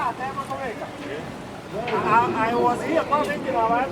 I was here, but thinking of it,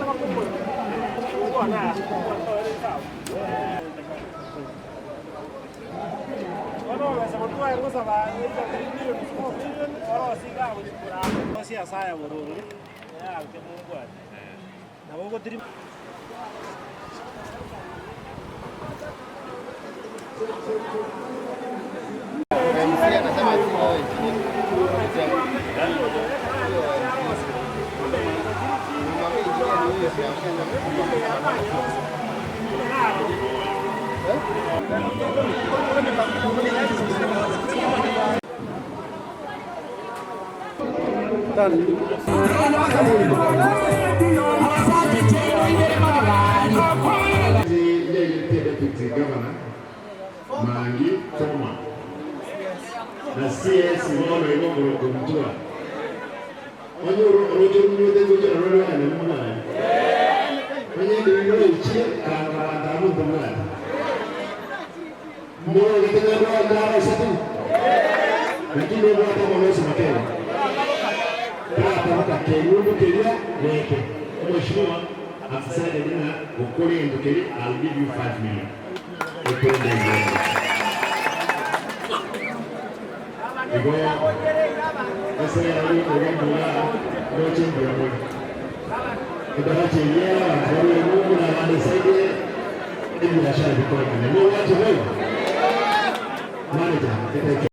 Governor Mangi Toma na CS wano ino kumtua wanyo rojo mnyote goja rolo ya nemuna wanyo ndio ichi kanga damu tumna mo ngetena ro ndara satu lakini ro hata mwanzo matendo hata kenyu kelia weke mheshimiwa afisa dina ukole ndokeli I'll give you 5 million. Igual, ese era el único que no chingo. Entonces, ya, por el mundo, la banda serie, y la chave de todo el mundo. No, va a